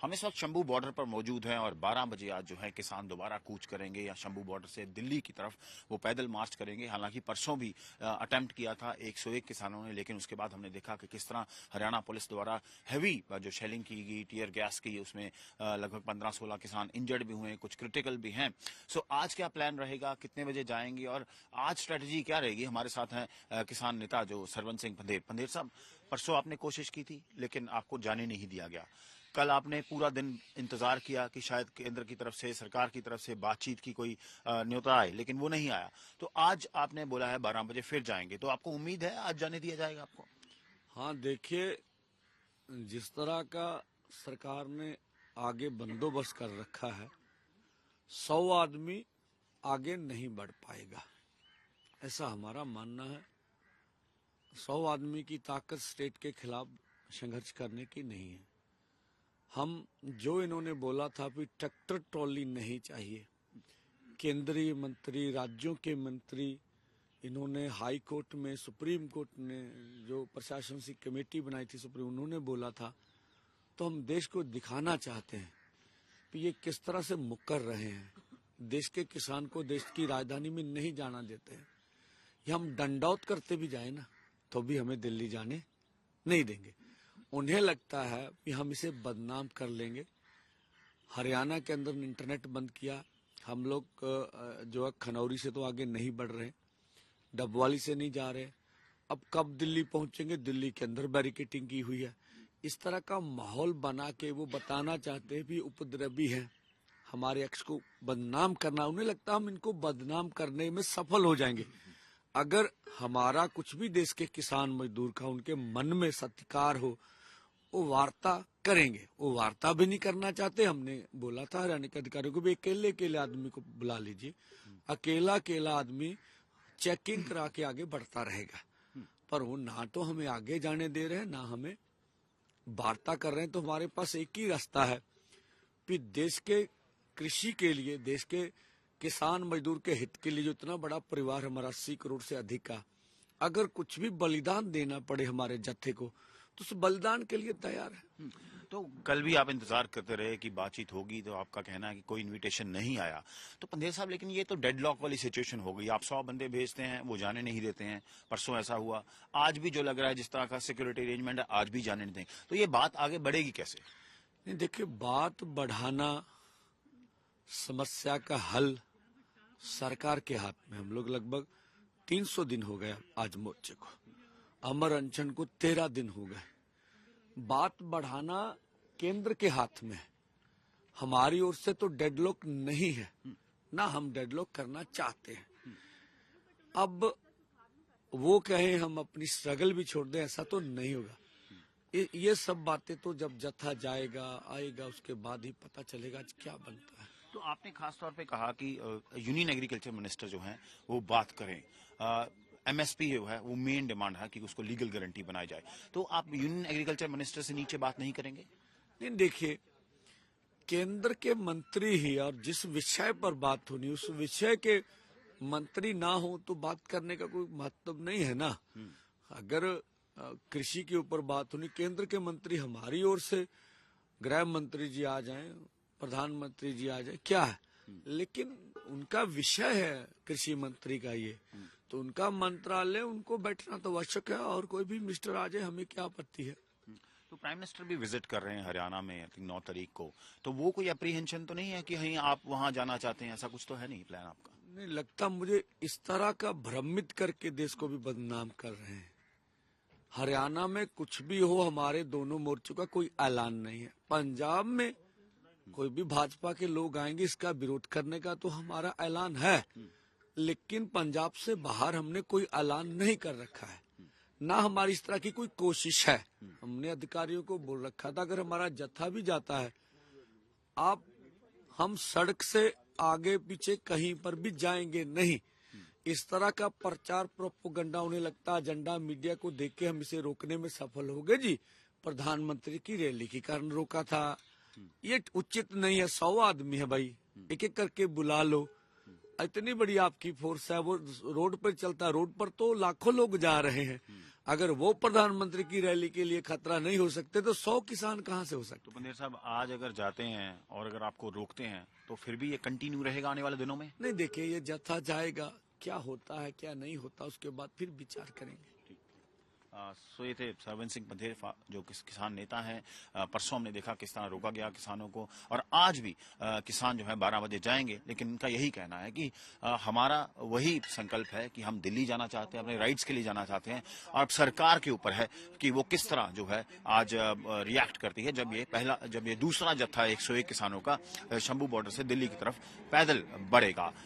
हम इस वक्त शंभू बॉर्डर पर मौजूद हैं और 12 बजे आज जो है किसान दोबारा कूच करेंगे या शंभू बॉर्डर से दिल्ली की तरफ वो पैदल मार्च करेंगे। हालांकि परसों भी अटेम्प्ट किया था 101 किसानों ने, लेकिन उसके बाद हमने देखा कि किस तरह हरियाणा पुलिस द्वारा हैवी जो शेलिंग की गई, टीयर गैस की, उसमें लगभग 15-16 किसान इंजर्ड भी हुए, कुछ क्रिटिकल भी हैं। सो आज क्या प्लान रहेगा, कितने बजे जाएंगे और आज स्ट्रेटेजी क्या रहेगी? हमारे साथ हैं किसान नेता जो सरवन सिंह पंधेर। पंधेर साहब, परसों आपने कोशिश की थी लेकिन आपको जाने नहीं दिया गया। कल आपने पूरा दिन इंतजार किया कि शायद केंद्र की तरफ से, सरकार की तरफ से बातचीत की कोई न्योता आए, लेकिन वो नहीं आया। तो आज आपने बोला है 12 बजे फिर जाएंगे, तो आपको उम्मीद है आज जाने दिया जाएगा आपको? हाँ, देखिए, जिस तरह का सरकार ने आगे बंदोबस्त कर रखा है, 100 आदमी आगे नहीं बढ़ पाएगा, ऐसा हमारा मानना है। 100 आदमी की ताकत स्टेट के खिलाफ संघर्ष करने की नहीं है। हम जो इन्होंने बोला था कि ट्रैक्टर ट्रॉली नहीं चाहिए, केंद्रीय मंत्री, राज्यों के मंत्री, इन्होंने हाई कोर्ट में, सुप्रीम कोर्ट ने जो प्रशासन की कमेटी बनाई थी सुप्रीम, उन्होंने बोला था, तो हम देश को दिखाना चाहते हैं कि ये किस तरह से मुकर रहे हैं। देश के किसान को देश की राजधानी में नहीं जाना देते हैं। ये हम दंडौत करते भी जाए ना तो भी हमें दिल्ली जाने नहीं देंगे। उन्हें लगता है कि हम इसे बदनाम कर लेंगे। हरियाणा के अंदर इंटरनेट बंद किया, हम लोग जो है खनौरी से तो आगे नहीं बढ़ रहे, डबवाली से नहीं जा रहे, अब कब दिल्ली पहुंचेंगे, दिल्ली के अंदर बैरिकेटिंग की हुई है। इस तरह का माहौल बना के वो बताना चाहते हैं भी उपद्रवी है, हमारे एक्स को बदनाम करना। उन्हें लगता है हम इनको बदनाम करने में सफल हो जाएंगे। अगर हमारा कुछ भी देश के किसान मजदूर का उनके मन में सत्कार हो, वो वार्ता करेंगे। वो वार्ता भी नहीं करना चाहते। हमने बोला था हरियाणा के अधिकारियों को भी अकेले अकेले आदमी को बुला लीजिए, अकेला अकेला आदमी चेकिंग करा के आगे बढ़ता रहेगा। पर वो ना तो हमें आगे जाने दे रहे हैं, ना हमें वार्ता कर रहे हैं। तो हमारे पास एक ही रास्ता है कि देश के कृषि के लिए, देश के किसान मजदूर के हित के लिए, जो इतना बड़ा परिवार हमारा 80 करोड़ से अधिक का, अगर कुछ भी बलिदान देना पड़े हमारे जत्थे को, तो उस बलिदान के लिए तैयार है। तो कल भी आप इंतजार करते रहे कि बातचीत होगी, तो आपका कहना है कि कोई इनविटेशन नहीं आया। तो पंधेर साहब, लेकिन ये तो डेडलॉक वाली सिचुएशन हो गई। आप 100 बंदे भेजते हैं, वो जाने नहीं देते हैं। परसों ऐसा हुआ, आज भी जो लग रहा है जिस तरह का सिक्योरिटी अरेंजमेंट है, आज भी जाने नहीं देंगे। तो ये बात आगे बढ़ेगी कैसे? नहीं, देखिए, बात बढ़ाना, समस्या का हल सरकार के हाथ में। हम लोग लगभग 300 दिन हो गए आज मोर्चे को, अमर अनशन को 13 दिन हो गए। बात बढ़ाना केंद्र के हाथ में है। हमारी ओर से तो डेडलॉक नहीं है, ना हम डेडलॉक करना चाहते हैं। अब वो कहें हम अपनी स्ट्रगल भी छोड़ दें, ऐसा तो नहीं होगा। ये सब बातें तो जब जत्था जाएगा, आएगा, उसके बाद ही पता चलेगा आज क्या बनता है। तो आपने खास तौर पे कहा कि यूनियन एग्रीकल्चर मिनिस्टर जो हैं वो बात करें। एमएसपी जो है वो मेन डिमांड है कि उसको लीगल गारंटी बनाई जाए। तो आप यूनियन एग्रीकल्चर मिनिस्टर से नीचे बात नहीं करेंगे? नहीं, देखिए, केंद्र के मंत्री ही, और जिस विषय पर बात होनी, उस विषय के मंत्री ना हो तो बात करने का कोई महत्व नहीं है ना। अगर कृषि के ऊपर बात होनी, केंद्र के मंत्री हमारी ओर से, गृह मंत्री जी आ जाएं, प्रधानमंत्री जी आ जाए, क्या है, लेकिन उनका विषय है कृषि मंत्री का ये, तो उनका मंत्रालय, उनको बैठना तो आवश्यक है। और कोई भी मिनिस्टर आ जाए, हमें क्या आपत्ति है। तो प्राइम मिनिस्टर भी विजिट कर रहे हैं हरियाणा में 9 तारीख को, तो वो कोई अप्रीहेंशन तो नहीं है कि कहीं आप वहां जाना चाहते हैं? ऐसा कुछ तो है नहीं प्लान आपका? नहीं लगता मुझे, इस तरह का भ्रमित करके देश को भी बदनाम कर रहे हैं। हरियाणा में कुछ भी हो, हमारे दोनों मोर्चों का कोई ऐलान नहीं है। पंजाब में कोई भी भाजपा के लोग आएंगे, इसका विरोध करने का तो हमारा ऐलान है, लेकिन पंजाब से बाहर हमने कोई ऐलान नहीं कर रखा है, ना हमारी इस तरह की कोई कोशिश है। हमने अधिकारियों को बोल रखा था, अगर हमारा जत्था भी जाता है, हम सड़क से आगे पीछे कहीं पर भी जाएंगे नहीं। इस तरह का प्रचार, प्रोपोगंडा, उन्हें लगता है एजेंडा, मीडिया को देख के हम इसे रोकने में सफल हो गए जी। प्रधानमंत्री की रैली के कारण रोका था, ये उचित नहीं है। 100 आदमी है भाई, एक एक करके बुला लो। इतनी बड़ी आपकी फोर्स है, वो रोड पर चलता है, रोड पर तो लाखों लोग जा रहे हैं। अगर वो प्रधानमंत्री की रैली के लिए खतरा नहीं हो सकते तो 100 किसान कहां से हो सकते? तो बंदेर साहब, आज अगर जाते हैं और अगर आपको रोकते हैं तो फिर भी ये कंटिन्यू रहेगा आने वाले दिनों में? नहीं, देखिए, ये जत्था जाएगा, क्या होता है क्या नहीं होता उसके बाद फिर विचार करेंगे। सो ये थे सरवन सिंह बंदेर जो किसान नेता हैं। परसों हमने देखा किस तरह रोका गया किसानों को, और आज भी किसान जो है 12 बजे जाएंगे। लेकिन इनका यही कहना है कि हमारा वही संकल्प है कि हम दिल्ली जाना चाहते हैं, अपने राइट्स के लिए जाना चाहते हैं, और अब सरकार के ऊपर है कि वो किस तरह जो है आज रिएक्ट करती है जब ये दूसरा जत्था 101 किसानों का शंभू बॉर्डर से दिल्ली की तरफ पैदल बढ़ेगा।